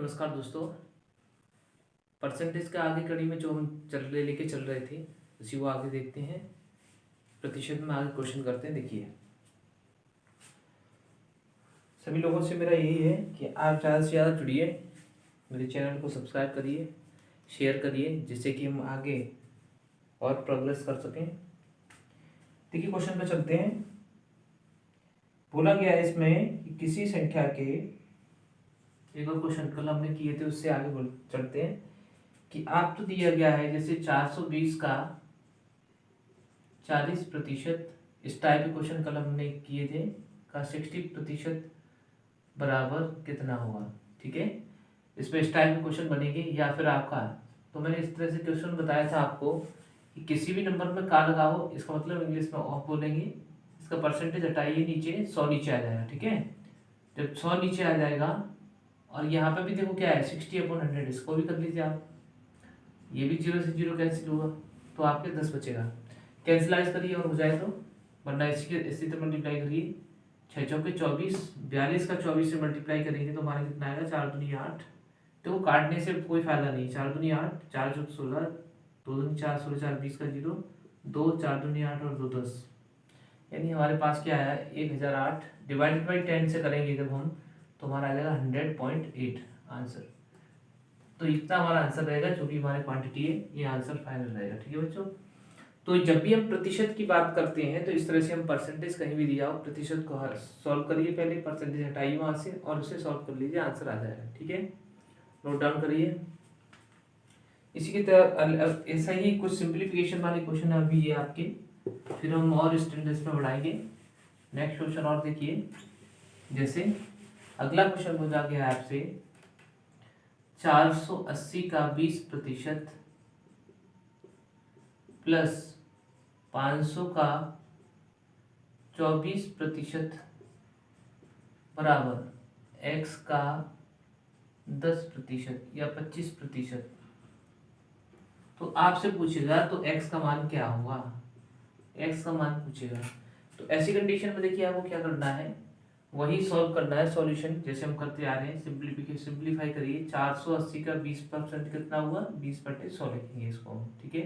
नमस्कार दोस्तों। परसेंटेज के आगे कड़ी में जो हम लेके चल रहे थे उसी को आगे देखते हैं। प्रतिशत में आगे क्वेश्चन करते हैं। देखिए, सभी लोगों से मेरा यही है कि आप ज़्यादा से ज़्यादा जुड़िए, मेरे चैनल को सब्सक्राइब करिए, शेयर करिए, जिससे कि हम आगे और प्रोग्रेस कर सकें। देखिए, क्वेश्चन पे चलते हैं। बोला गया है इसमें कि किसी संख्या के, एक और क्वेश्चन कल हमने किए थे उससे आगे बोल चलते हैं कि आप तो दिया गया है जैसे 420 का 40%, इस टाइप के क्वेश्चन कल हमने किए थे, का 60% बराबर कितना होगा। ठीक है, इसमें इस टाइप के क्वेश्चन बनेंगे या फिर आपका, तो मैंने इस तरह से क्वेश्चन बताया था आपको कि किसी भी नंबर में का लगाओ, इसका मतलब इंग्लिश में ऑफ बोलेंगे, इसका परसेंटेज हटाइए, नीचे 100 नीचे आ जाएगा। ठीक है, जब 100 नीचे आ जाएगा और यहाँ पे भी देखो क्या है 60/100, इसको भी कर लीजिए आप, ये भी 0 से 0 कैंसिल होगा तो आपके 10 बचेगा। कैंसिलाइज करिए और हो जाए तो, वरना इसी तरह मल्टीप्लाई करिए। 6 चौके 24, 42 का 24 से मल्टीप्लाई करेंगे तो हमारा कितना आएगा 4 दूनी 8। तो काटने से कोई फायदा नहीं, 4 दूनी 8, 4 चौक 16, 2 दूनी 4, 16 4 20 का 0, 2 4 दूनी 8 और 2 10, यानी हमारे पास क्या आया 1008 डिवाइडेड बाई 10 से करेंगे जब हम, तो हमारा आ जाएगा 100.8 आंसर। तो इतना हमारा आंसर रहेगा, जो भी हमारी क्वांटिटी है ये आंसर फाइनल रहेगा। ठीक है बच्चों, तो जब भी हम प्रतिशत की बात करते हैं तो इस तरह से हम परसेंटेज कहीं भी दिया हो, प्रतिशत को हर सॉल्व करिए, पहले परसेंटेज हटाइए वहां से और उसे सॉल्व कर लीजिए, आंसर आ जाएगा। ठीक है, नोट डाउन करिए। इसी की तरह ऐसा ही कुछ सिंप्लीफिकेशन वाले क्वेश्चन अभी ये आपके, फिर हम और स्टैंडर्ड्स में बढ़ाएंगे। नेक्स्ट क्वेश्चन और देखिए, जैसे अगला क्वेश्चन पूछा गया है आपसे 480 का 20% प्लस 500 का 24% बराबर x का 10% या 25%। तो आपसे पूछेगा तो x का मान क्या होगा, x का मान पूछेगा। तो ऐसी कंडीशन में देखिए आपको क्या करना है, वही सॉल्व करना है सॉल्यूशन जैसे हम करते आ रहे हैं। सिंप्लीफाई करिए, 480 का 20% कितना हुआ 20/100 लिखेंगे इसको हम। ठीक है,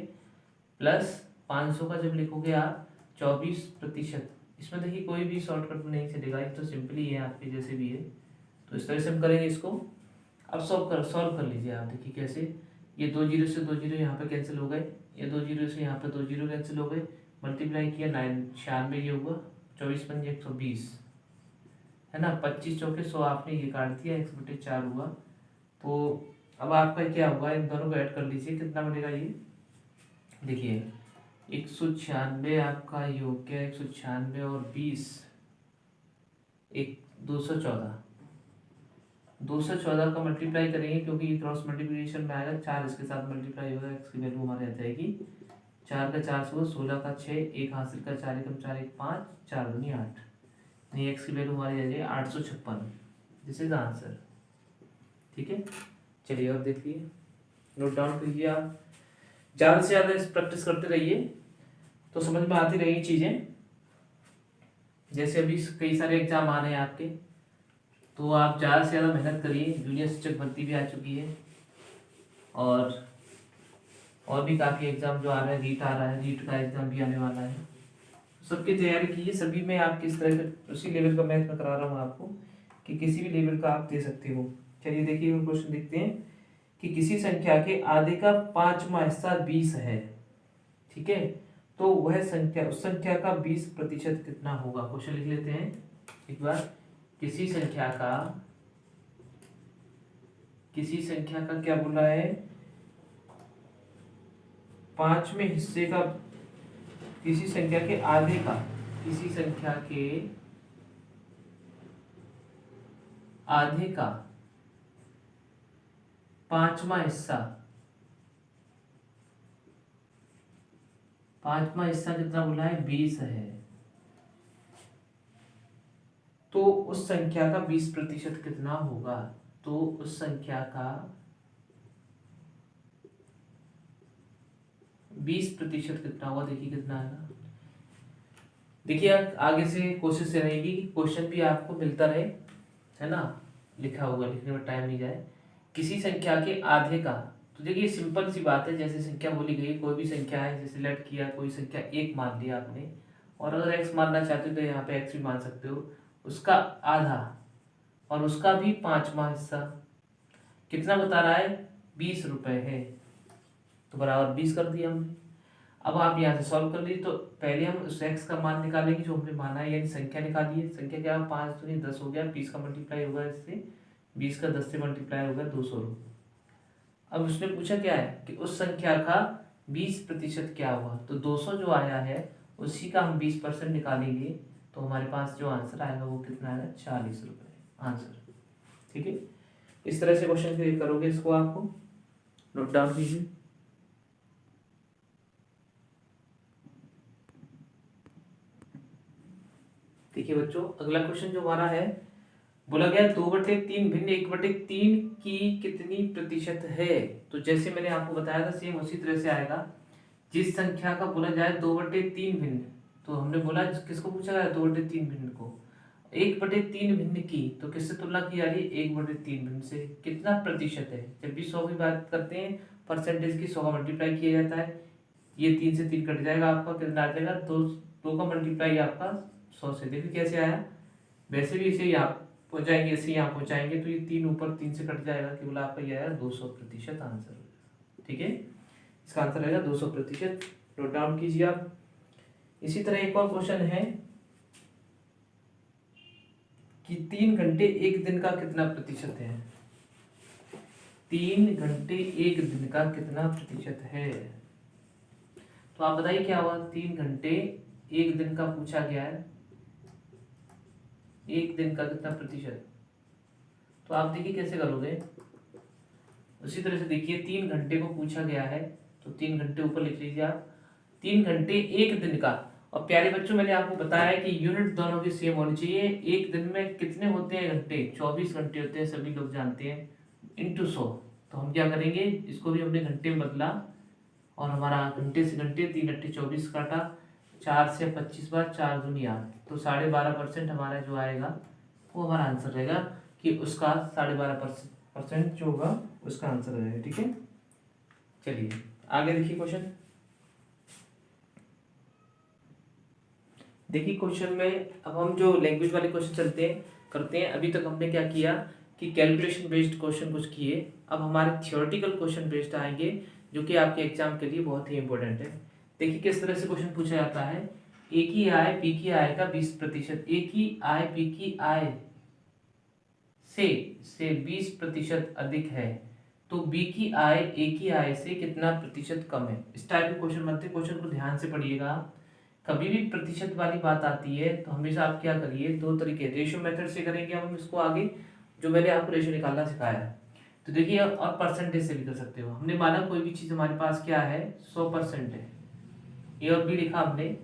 प्लस 500 का जब लिखोगे आप 24%, इसमें देखिए कोई भी शॉर्टकट नहीं चलेगा, ये तो सिंपली है आपके जैसे भी है। तो इस तरह से हम करेंगे इसको। अब सॉल्व कर लीजिए आप। देखिए कैसे, ये 2 जीरो से 2 जीरो यहाँ पे कैंसिल हो गए, ये 2 जीरो से यहाँ पे 2 जीरो कैंसिल हो गए, मल्टीप्लाई किया 96 ये हुआ, 24 पंजे 120 है ना, 25 चौके 100 आपने ये काट दिया, 1/4 हुआ। तो अब आपका क्या होगा, इन दोनों को ऐड कर लीजिए, कितना बनेगा ये देखिए 196 आपका ये हो गया, 196 और 20 एक 214 का मल्टीप्लाई करेंगे क्योंकि ये क्रॉस मल्टीप्लिकेशन में आएगा, 4 इसके साथ मल्टीप्लाई होगा, एक्स की वैल्यू हमारे आ जाएगी 4 का 4 से 16 का 6, एक हासिल का 4 एकम 4 1 5, 4 दूनी 8, नहीं एक्स की वैल्यू हमारी आ जाएगी 856। This is answer. ठीक है, चलिए अब देखिए, नोट डाउन कीजिए आप, ज़्यादा से ज़्यादा इस प्रैक्टिस करते रहिए तो समझ में आती रहेंगी चीज़ें। जैसे अभी कई सारे एग्जाम आ रहे हैं आपके, तो आप ज़्यादा से ज़्यादा मेहनत करिए। जूनियर शिक्षक भर्ती भी आ चुकी है और भी काफ़ी एग्जाम जो आ रहा है, रीट आ रहा है, रीट का एग्जाम भी आने वाला है, सबकी तैयारी कीजिए। सभी में आप किस तरह का उसी लेवल का मैथ में करा रहा हूँ आपको कि किसी भी लेवल का आप दे सकते हो। चलिए देखिए क्वेश्चन देखते हैं कि किसी संख्या के आधे का 5वां हिस्सा 20 है। ठीक है, तो वह संख्या, उस संख्या का 20% कितना होगा। क्वेश्चन लिख लेते हैं एक बार। किसी संख्या का क्या बोला है, 5वें हिस्से का, किसी संख्या के आधे का, किसी संख्या के आधे का 5वां हिस्सा, 5वां हिस्सा कितना बोला है 20 है, तो उस संख्या का 20% कितना होगा। तो उस संख्या का 20% कितना होगा, देखिए कितना आएगा। देखिए आगे से कोशिश रहेगी कि क्वेश्चन भी आपको मिलता रहे, है ना, लिखा होगा, लिखने में टाइम नहीं जाए। किसी संख्या के आधे का, तो देखिए सिंपल सी बात है, जैसे संख्या बोली गई कोई भी संख्या है, जैसे लेट किया कोई संख्या एक मान लिया आपने, और अगर x मानना चाहते हो तो यहाँ पे x भी मान सकते हो, उसका आधा और उसका भी 5वां हिस्सा कितना बता रहा है, 20 रुपए है, तो बराबर 20 कर दिया हमने। अब आप यहाँ से सॉल्व कर लीजिए, तो पहले हम उस x का मान निकालेंगे जो हमने माना है, यानी संख्या निकाली है। संख्या क्या है, 5 दूनी 10 हो गया, 20 का मल्टीप्लाई होगा इससे, 20 का 10 से मल्टीप्लाई होगा 200 रुपये। अब उसने पूछा क्या है कि उस संख्या का 20% क्या हुआ, तो 200 जो आया है उसी का हम 20% निकालेंगे, तो हमारे पास जो आंसर आएगा वो कितना आएगा, 40 रुपये आंसर। ठीक है, इस तरह से क्वेश्चन क्लियर करोगे, इसको आपको नोट डाउन कीजिए। देखिए बच्चों, अगला क्वेश्चन जो हमारा है, बोला गया 2/3 भिन्न 1/3 की कितनी प्रतिशत है। तो जैसे मैंने आपको बताया था सेम उसी तरह से आएगा। जिस संख्या का बोला जाए 2/3 भिन्न, तो हमने बोला किसको पूछा गया, 2/3 भिन्न को। 1/3 भिन्न की तो किससे तुलना की जा रही है, 1/3 भिन्न से। कितना प्रतिशत है, जब भी 100 की बात करते हैं परसेंटेज की 100 का मल्टीप्लाई किया जाता है, ये 3 से 3 कट जाएगा, आपका कितना आ जाएगा, 2 का मल्टीप्लाई आपका 100 से। देखिए कैसे आया, वैसे भी इसे यहाँ पहुँचाएंगे, इसे यहाँ पहुँचाएंगे तो ये 3 ऊपर 3 से कट जाएगा, केवल आपका ये आया 200% आंसर। ठीक है, इसका आंसर रहेगा 200%, नोट डाउन कीजिए आप। इसी तरह एक और क्वेश्चन है कि 3 घंटे एक दिन का कितना प्रतिशत है। 3 घंटे एक दिन का कितना प्रतिशत है, तो आप बताइए क्या हुआ। 3 घंटे एक दिन का पूछा गया है, एक दिन का कितना प्रतिशत, तो आप देखिए कैसे करोगे। उसी तरह से देखिए 3 घंटे को पूछा गया है, तो 3 घंटे ऊपर लिख लीजिए आप, 3 घंटे एक दिन का। और प्यारे बच्चों, मैंने आपको बताया कि यूनिट दोनों की सेम होनी चाहिए। एक दिन में कितने होते हैं घंटे, 24 घंटे होते हैं, सभी लोग जानते हैं, इंटू 100। तो हम क्या करेंगे, इसको भी हमने घंटे में बदला, और हमारा घंटे से घंटे 3 घंटे 24 काटा, 4 से 25 बार, 4 दूनी 8, तो 12.5% हमारा जो आएगा वो हमारा आंसर रहेगा, कि उसका 12.5% जो होगा उसका आंसर रहेगा। ठीक है, चलिए आगे देखिए क्वेश्चन। देखिए क्वेश्चन में अब हम जो लैंग्वेज वाले क्वेश्चन करते हैं। अभी तक हमने क्या किया कि कैलकुलेशन बेस्ड क्वेश्चन कुछ किए, अब हमारे थियोरेटिकल क्वेश्चन बेस्ड आएंगे, जो कि आपके एग्जाम के लिए बहुत ही इंपॉर्टेंट है। देखिए किस तरह से क्वेश्चन पूछा जाता है, ए की आय बी की आय का 20%, ए की आय बी की आय से 20% अधिक है, तो बी की आय ए की आय से कितना प्रतिशत कम है। इस टाइप के क्वेश्चन बनते हैं, क्वेश्चन को ध्यान से पढ़िएगा। कभी भी प्रतिशत वाली बात आती है तो हमेशा आप क्या करिए, 2 तरीके, रेशियो मेथड से करेंगे हम इसको आगे, जो मैंने आपको रेशियो निकालना सिखाया है। तो देखिए, और परसेंटेज से भी कर सकते हो। हमने माना कोई भी चीज़ हमारे पास क्या है, 100% है, ए और बी लिखा हमने,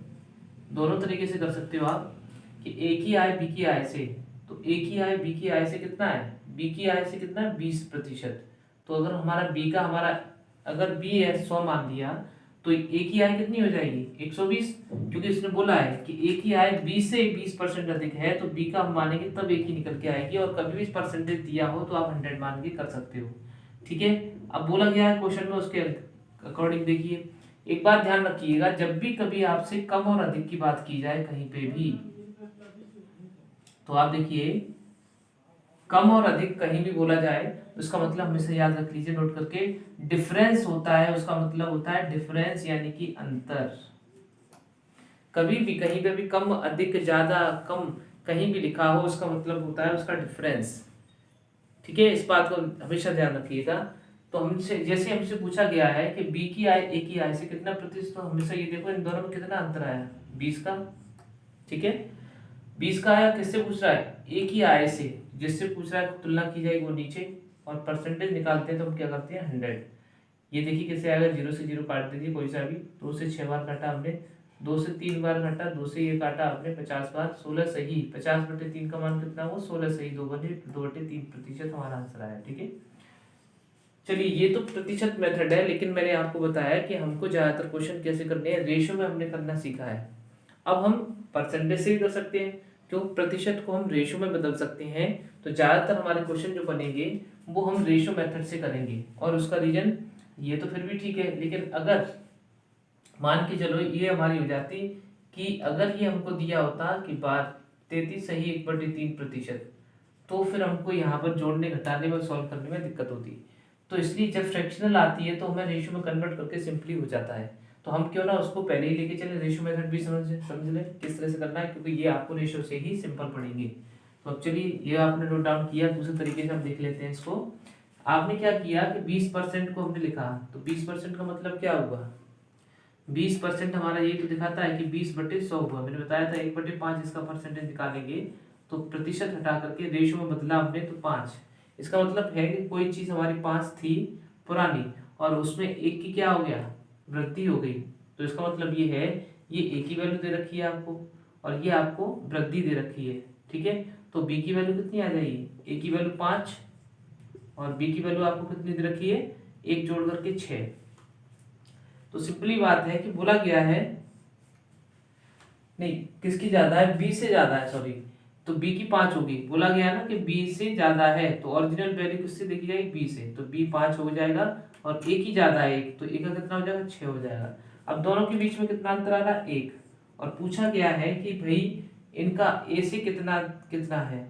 दोनों तरीके से कर सकते हो आप, कि ए की आय बी की आय से, तो ए की आय बी की आय से कितना है, बी की आय से कितना है, 20%। तो अगर हमारा बी का अगर बी है 100 मान लिया, तो ए की आय कितनी हो जाएगी, 120, क्योंकि इसने बोला है कि ए की आय 20 से 20% अधिक है, तो बी का हम मानेंगे तब ए की निकल के आएगी। और कभी भी परसेंटेज दिया हो तो आप 100 मान के कर सकते हो। ठीक है, अब बोला गया है क्वेश्चन में, उसके अकॉर्डिंग देखिए। एक बात ध्यान रखिएगा, जब भी कभी आपसे कम और अधिक की बात की जाए कहीं पे भी, तो आप देखिए कम और अधिक कहीं भी बोला जाए, उसका मतलब हमेशा याद रख लीजिए नोट करके, डिफरेंस होता है, उसका मतलब होता है डिफरेंस, यानी कि अंतर। कभी भी कहीं पे भी कम अधिक ज्यादा कम कहीं भी लिखा हो, उसका मतलब होता है उसका डिफरेंस। ठीक है, इस बात को हमेशा ध्यान रखिएगा। तो हमसे जैसे हमसे पूछा गया है कि बी की आय ए की आय से कितना प्रतिशत, तो हमेशा ये देखो इन दोनों में कितना अंतर आया, 20 का। ठीक है, 20 का आया, किससे पूछ रहा है, ए की आय से, जिससे पूछ रहा है तुलना की जाएगी वो नीचे, और परसेंटेज निकालते हैं तो हम क्या करते हैं 100। ये देखिए कैसे आएगा, 0 से 0 काट दीजिए कोई सा भी, 2 से 6 बार काटा हमने, 2 से 3 बार काटा, 2 से ये काटा आपने 50 बार, 16 सही, 50/3 का मान कितना हुआ, 16 सही, 2/3% हमारा आंसर आया। ठीक है, चलिए ये तो प्रतिशत मेथड है, लेकिन मैंने आपको बताया कि हमको ज्यादातर क्वेश्चन कैसे करने हैं, रेशियो में हमने करना सीखा है। अब हम परसेंटेज से भी कर सकते हैं, तो प्रतिशत को हम रेशो में बदल सकते हैं। तो ज़्यादातर हमारे क्वेश्चन जो बनेंगे वो हम रेशो मेथड से करेंगे। और उसका रीजन ये तो फिर भी ठीक है, लेकिन अगर मान के चलो ये हमारी हो जाती कि अगर ये हमको दिया होता कि 33 सही 1/3%, तो फिर हमको यहाँ पर जोड़ने घटाने में सॉल्व करने में दिक्कत होती। तो इसलिए जब फ्रैक्शनल आती है तो हमें रेशियो में कन्वर्ट करके सिंपली हो जाता है। तो हम क्यों ना उसको पहले ही लेके चले, रेशियो मेथड भी समझ ले किस तरह से करना है, क्योंकि ये आपको रेशियो से ही सिंपल पड़ेंगे। तो अब चलिए ये आपने नोट डाउन किया, दूसरे तरीके से हम देख लेते हैं इसको। आपने क्या किया कि 20% को हमने लिखा, तो 20% का मतलब क्या हुआ, 20% हमारा ये तो दिखाता है कि 20/100 हुआ। मैंने बताया था 1/5 इसका परसेंटेज निकालेंगे तो प्रतिशत हटा करके रेशो में बदला हमने तो 5। इसका मतलब है कि कोई चीज़ हमारी 5 थी पुरानी और उसमें एक की क्या हो गया, वृद्धि हो गई। तो इसका मतलब ये है, ये ए की वैल्यू दे रखी है आपको और ये आपको वृद्धि दे रखी है, ठीक है। तो बी की वैल्यू कितनी आ जाएगी, ए की वैल्यू 5 और बी की वैल्यू आपको कितनी दे रखी है, 1 जोड़ करके 6। तो सिंपली बात है कि बोला गया है, नहीं किसकी ज्यादा है, बी से ज्यादा है, सॉरी, तो बी की 5 होगी। बोला गया ना कि बी से ज्यादा है तो ओरिजिनल वैल्यू किससे देखी जाएगी, बी से, तो बी 5 हो जाएगा और ए की ज्यादा है 1, तो ए का कितना हो जाएगा, 6 हो जाएगा। अब दोनों के बीच में कितना अंतर आ रहा है, 1। और पूछा गया है कि भाई इनका ए से कितना कितना है,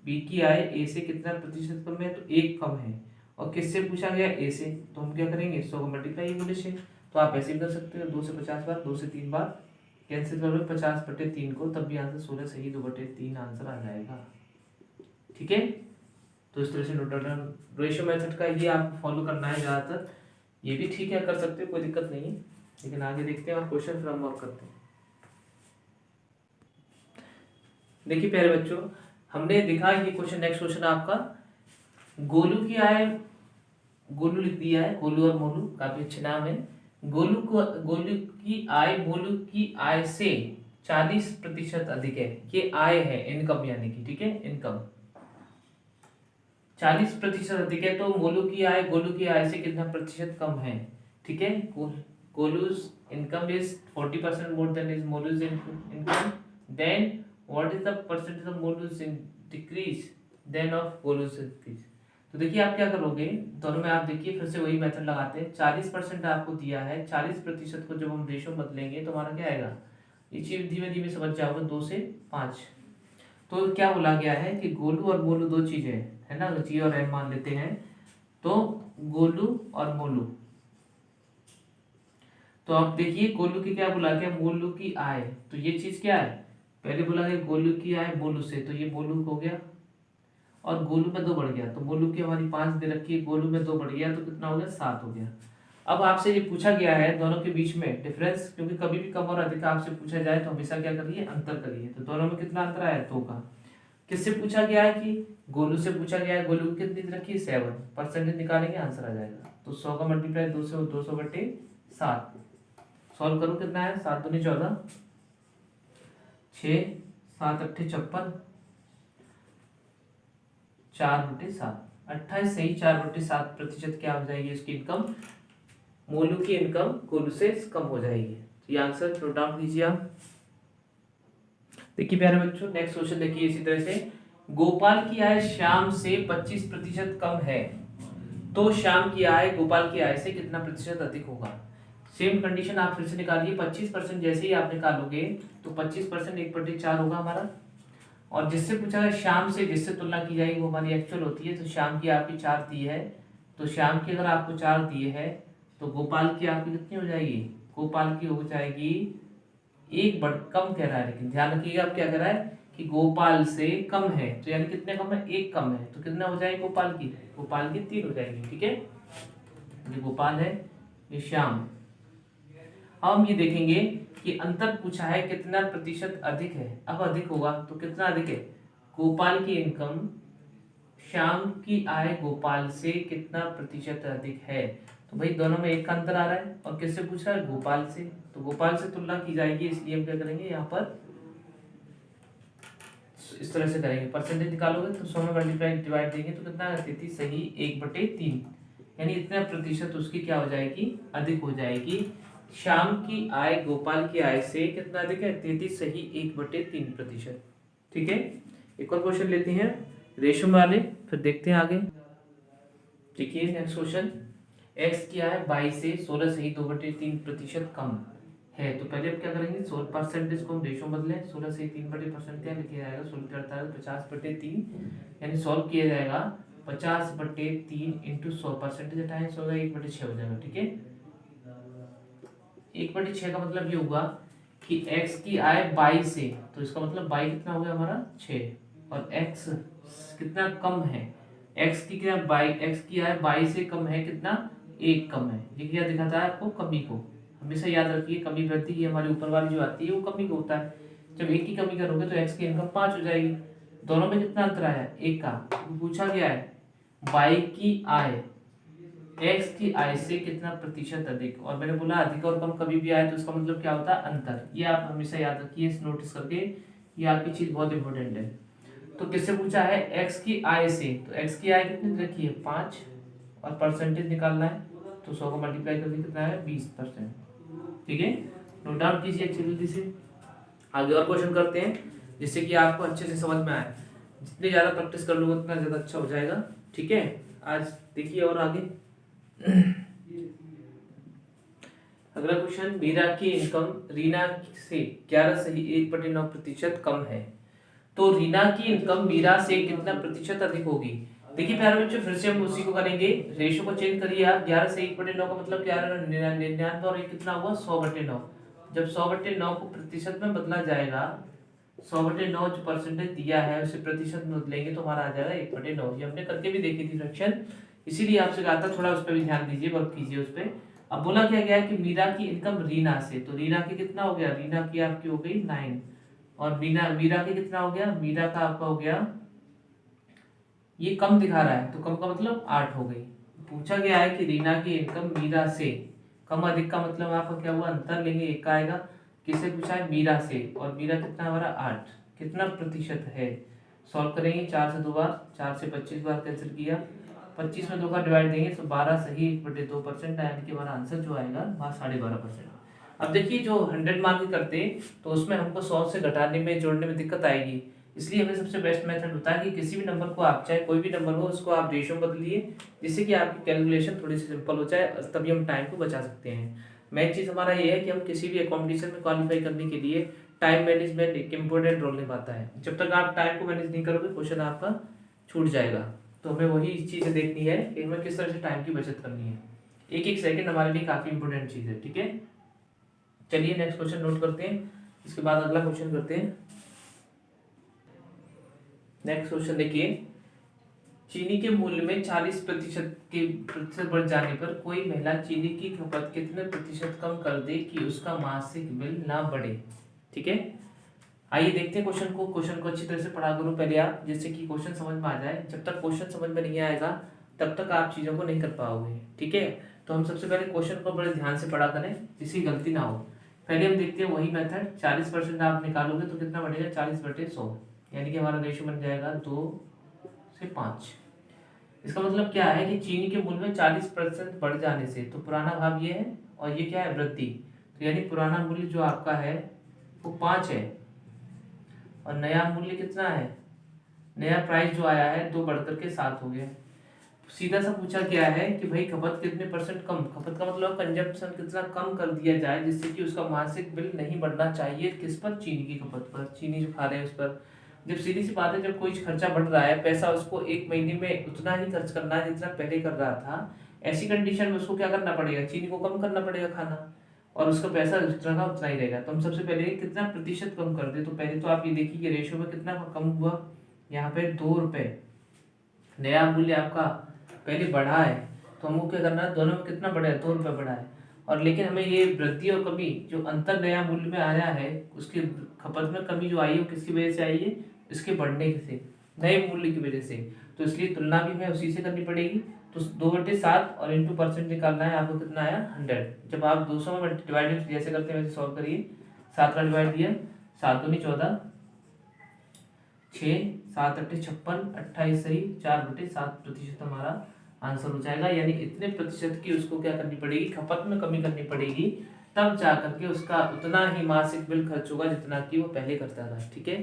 बी की आय ए से कितना प्रतिशत कम है, तो 1 कम है। और किससे पूछा गया, ए से, तो हम क्या करेंगे, 100 को मल्टीप्लाई बोले से। तो आप ऐसे भी कर सकते हो, 2 से 50 बार, 2 से 3 बार कैंसिल करोगे 50/3 को, तब भी आंसर 16 सही 2/3 आंसर आ जाएगा, ठीक है। तो इस तरह से नोट डाउन रेशियो मेथड का ये आपको फॉलो करना है ज़्यादातर। ये भी ठीक है, कर सकते हो, कोई दिक्कत नहीं है। लेकिन आगे देखते हैं और क्वेश्चन फिर हम वर्क करते हैं। देखिए प्यारे बच्चों, हमने देखा ये क्वेश्चन, नेक्स्ट क्वेश्चन आपका, गोलू की आय, गोलू लिख दिया है, गोलू और मोलू काफी अच्छे नाम है। गोलू की आय मोलू की आय से 40% अधिक है। ये आय है, इनकम यानी कि, ठीक है, इनकम 40% अधिक है। तो मोलू की आय गोलू की आय से कितना प्रतिशत कम है, ठीक है। गोलू's income is 40% more than his मोलू's income, then what is the percentage of मोलू's decrease then of गोलू's increase। तो देखिए आप क्या करोगे, दोनों में आप देखिए फिर से वही मेथड लगाते हैं। 40% आपको दिया है, 40% को जब हम रेशो बदलेंगे तो हमारा क्या आएगा, ये चीज धीमे धीमे समझ जाओगे, 2 से 5। तो क्या बोला गया है कि गोलू और मोलू दो चीजें है ना, जी और एम मान लेते हैं। तो गोलू और मोलू, तो आप देखिए गोलू की क्या बोला गया, मोलू की आय, तो ये चीज क्या है, पहले बोला गया गोलू की आय मोलू से, तो ये मोलू हो गया और गोलू में 2 बढ़ गया, तो मोलू की हमारी 5 दे रखी है, गोलू में 2 बढ़ गया तो कितना हो गया, 7 हो गया। अब आपसे ये पूछा गया है दोनों के बीच में डिफरेंस, क्योंकि कभी भी कम और अधिक आपसे पूछा जाए तो हमेशा क्या करिए, अंतर करिए। तो दोनों में कितना अंतर आया, 2 का। किससे पूछा गया है कि गोलू से पूछा गया है, गोलू की कितनी रखी है, 7, परसेंटेज निकालेंगे आंसर आ जाएगा। तो 100 का मल्टीप्लाई 2 से 200/7, सॉल्व करो कितना है, 7 दूनी 14, 6 7 8 56, 4/7, 28 सही 4/7% क्या हो जाएगी इसकी इनकम, मोलू की इनकम गोलू से कम हो जाएगी। तो ये आंसर नोट डाउन कीजिए आप। देखिए प्यारे बच्चों, नेक्स्ट क्वेश्चन देखिए इसी तरह से, गोपाल की आय श्याम से 25% कम है, तो श्याम की आय गोपाल की आय से कितना प्रतिशत अधिक होगा। सेम कंडीशन आप फिर से निकालिए, 25% जैसे ही आप निकालोगे तो 25% 1/4 होगा हमारा। और जिससे पूछा है श्याम से, जिससे तुलना की जाएगी वो हमारी एक्चुअल होती है। तो श्याम की आपकी 4 दी है, तो श्याम की अगर आपको 4 दिए है तो गोपाल की आपकी कितनी हो जाएगी, गोपाल की हो जाएगी 1 बढ़ कम कह रहा है, लेकिन ध्यान रखिएगा आप क्या कह रहा है कि गोपाल से कम है, तो यानी कितने कम है, 1 कम है, तो कितना हो जाएगी गोपाल की, गोपाल की 3 हो जाएगी, ठीक है। ये गोपाल है, ये श्याम। अब हम ये देखेंगे कि अंतर पूछा है कितना प्रतिशत अधिक है। अब अधिक होगा तो कितना अधिक है, गोपाल की इनकम श्याम की आय गोपाल से कितना प्रतिशत अधिक है। तो भाई दोनों में 1 का अंतर आ रहा है और किससे पूछ रहा है, गोपाल से, तो गोपाल से तुलना की जाएगी, इसलिए हम क्या करेंगे यहाँ पर इस तरह से करेंगे। परसेंटेज निकालोगे तो 100 में मल्टीप्लाई डिवाइड देंगे तो कितना 33 सही 1/3, यानी इतना प्रतिशत उसकी क्या हो जाएगी, अधिक हो जाएगी। श्याम की आय गोपाल की आय से कितना अधिक है, 33 सही 1/3%। ठीक है, एक और क्वेश्चन लेते हैं रेशो वाले, फिर देखते हैं आगे। देखिए नेक्स्ट क्वेश्चन, एक्स क्या है 22 से 16 सही 2/3% कम है। तो पहले अब क्या करेंगे, 16% को हम रेशो बदलें, 16 से 3/% क्या लिखा जाएगा, 16 50/3, यानी सॉल्व किया जाएगा 50/3 इंटू 100% हटाएं 100 का 1/6 हो जाएगा। ठीक है, 1/6 का मतलब ये होगा कि x की आय 22 से, तो इसका मतलब 22 कितना हो गया हमारा 6, और x कितना कम है, x की क्या x की आय 22 से कम है कितना, 1 कम है। ये क्या दिखाता है आपको, कमी को। हमेशा याद रखिए कमी वृद्धि ये हमारी ऊपर वाली जो आती है वो कमी को होता है। जब 1 की कमी करोगे तो x की इनकम 5 हो जाएगी। दोनों में कितना अंतर आया, 1 का। पूछा गया है y की आय x की आय से कितना प्रतिशत अधिक, और मैंने बोला अधिक और कम कभी भी आए तो इसका मतलब क्या होता है, अंतर। ये आप हमेशा याद रखिए, इस नोटिस करके, ये आपकी चीज बहुत इंपॉर्टेंट है। तो किससे पूछा है, x की आय से, तो x की आय कितनी रखी है 5, और परसेंटेज निकालना है, तो 100 को मल्टीप्लाई करके कितना है 20%। ठीक है, नोट डाउन कीजिए अच्छी जल्दी से। आगे और क्वेश्चन करते हैं जिससे कि आपको अच्छे से समझ में आए। जितनी ज्यादा प्रैक्टिस कर लोगे उतना ज्यादा अच्छा हो जाएगा। ठीक है, आज देखिए और आगे। अगला क्वेश्चन, मीरा की इनकम रीना से 11 सही 1/9% कम है। तो रीना की इनकम मीरा से कितना प्रतिशत अधिक होगी। देखिए प्यारे बच्चों, फिर से हम उसी को करेंगे, रेशो को चेंज करिए आप। 11 से 1/9 का मतलब क्या है, 99, और एक कितना हुआ 100/9। जब 100/9 को प्रतिशत में बदला जाएगा, 100/9 जो परसेंटेज दिया है उसे प्रतिशत में बदलेंगे तो हमारा आ जाएगा 1/9। ये हमने करके भी देखी थी फ्रैक्शन, इसीलिए आपसे कहा था थोड़ा उस पर भी ध्यान दीजिए, वर्क कीजिए उस पर। अब बोला क्या गया कि मीरा की इनकम रीना से, तो रीना की कितना हो गया, रीना की आपकी हो गई 9, और मीरा की कितना हो गया, मीरा का आपका हो गया, ये कम दिखा रहा है तो कम का मतलब 8 हो गई। पूछा गया है कि रीना की इनकम मीरा से कम अधिक का मतलब आपका क्या हुआ, अंतर लेंगे, एक का आएगा। किससे पूछा है, मीरा से, और मीरा कितना हमारा 8, कितना प्रतिशत है। सॉल्व करेंगे, 4 से 2 बार, 4 से 25 बार कैंसिल किया, 25 में 2 का डिवाइड देंगे तो 12 सही 1/2%, यानी कि हमारा आंसर जो आएगा वहाँ 12.5%। अब देखिए जो 100 मार्क करते तो उसमें हमको 100 से घटाने में जोड़ने में दिक्कत आएगी, इसलिए हमें सबसे बेस्ट मेथड होता है कि किसी भी नंबर को आप, चाहे कोई भी नंबर हो, उसको आप रेशो बदलिए, जिससे कि आपकी कैलकुलेशन थोड़ी सी सिंपल हो जाए, तभी हम टाइम को बचा सकते हैं। मेन चीज़ हमारा ये है कि हम किसी भी कॉम्पिटिशन में क्वालिफाई करने के लिए टाइम मैनेजमेंट एक इम्पोर्टेंट रोल निभाता है। जब तक आप टाइम को मैनेज नहीं करोगे क्वेश्चन आपका छूट जाएगा। तो हमें वही चीज़ें देखनी है कि हमें किस तरह से टाइम की बचत करनी है। एक एक सेकंड हमारे लिए काफ़ी इंपॉर्टेंट चीज़ है। ठीक है, चलिए नेक्स्ट क्वेश्चन नोट करते हैं, इसके बाद अगला क्वेश्चन करते हैं। नेक्स्ट क्वेश्चन देखिए, चीनी के मूल्य में 40% बढ़ जाने पर कोई महिला चीनी की खपत कितने प्रतिशत कम कर दे कि उसका मासिक बिल ना बढ़े। ठीक है, आइए देखते हैं क्वेश्चन को अच्छी तरह से पढ़ा करो पहले आप, जिससे कि क्वेश्चन समझ में आ जाए। जब तक क्वेश्चन समझ में नहीं आएगा तब तक आप चीज़ों को नहीं कर पाओगे। ठीक है, तो हम सबसे पहले क्वेश्चन को बड़े ध्यान से पढ़ा करें जिसकी गलती ना हो। पहले हम देखते हैं वही मेथड, 40% आप निकालोगे तो कितना बढ़ेगा 40/100, यानी कि हमारा रेशियो बन जाएगा 2:5। इसका मतलब क्या है कि चीनी के मूल्य में 40% बढ़ जाने से, तो पुराना भाव ये है और ये क्या है वृद्धि, तो यानी पुराना मूल्य जो आपका है वो 5 है, और नया मूल्य कितना है, नया प्राइस जो आया है 2 बढ़कर के 7 हो गया। सीधा सा पूछा गया है कि भाई खपत कितने परसेंट कम, खपत का मतलब कंजप्शन कितना कम कर दिया जाए जिससे कि उसका मासिक बिल नहीं बढ़ना चाहिए। किस पर, चीनी की खपत पर, चीनी जो खा रहे हैं उस पर। जब सीधी सी बात है, जब कोई खर्चा बढ़ रहा है, पैसा उसको एक महीने में उतना ही खर्च करना है जितना पहले कर रहा था, ऐसी कंडीशन में उसको क्या करना पड़ेगा, चीनी को कम करना पड़ेगा खाना, और उसका पैसा जितना का उतना ही रहेगा। तो हम सबसे पहले कितना प्रतिशत कम कर दे, तो पहले तो आप ये देखिए कि रेशियो में कितना कम हुआ, यहाँ पे 2 रुपये। नया मूल्य आपका पहले बढ़ा है तो हमको क्या करना है, दोनों में कितना बढ़ा है, 2 रुपये बढ़ा है। और लेकिन हमें ये वृद्धि और कमी जो अंतर नया मूल्य में आया है, उसकी खपत में कमी जो आई है वो किसकी वजह से आई है, इसके बढ़ने से, नए मूल्य की वजह से। तो इसलिए तुलना भी हमें उसी से करनी पड़ेगी। तो 2/7 और इंटू परसेंट निकालना है, आपको कितना आया 100। जब आप 200 में डिवाइड जैसे करते हैं वैसे सॉल्व करिए। 7 का डिवाइड दिया, 7 दूनी 14, 6 7 8 56, 28 सही 4/7% हमारा आंसर हो जाएगा। यानी इतने प्रतिशत की उसको क्या करनी पड़ेगी, खपत में कमी करनी पड़ेगी, तब जा करके उसका उतना ही मासिक बिल खर्च होगा जितना कि वो पहले करता था। ठीक है,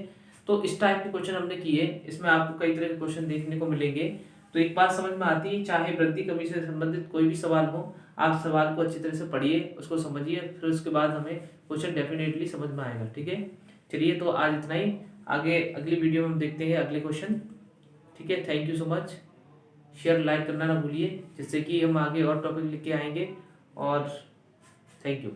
तो इस टाइप के क्वेश्चन हमने किए, इसमें आपको कई तरह के क्वेश्चन देखने को मिलेंगे। तो एक बात समझ में आती है, चाहे वृद्धि कमी से संबंधित कोई भी सवाल हो, आप सवाल को अच्छी तरह से पढ़िए, उसको समझिए, फिर उसके बाद हमें क्वेश्चन डेफिनेटली समझ में आएगा। ठीक है, चलिए तो आज इतना ही, आगे अगली वीडियो में हम देखते हैं अगले क्वेश्चन। ठीक है, thank you so much. Share like करना ना भूलिए, जिससे कि हम आगे और टॉपिक लेके आएंगे। और थैंक यू।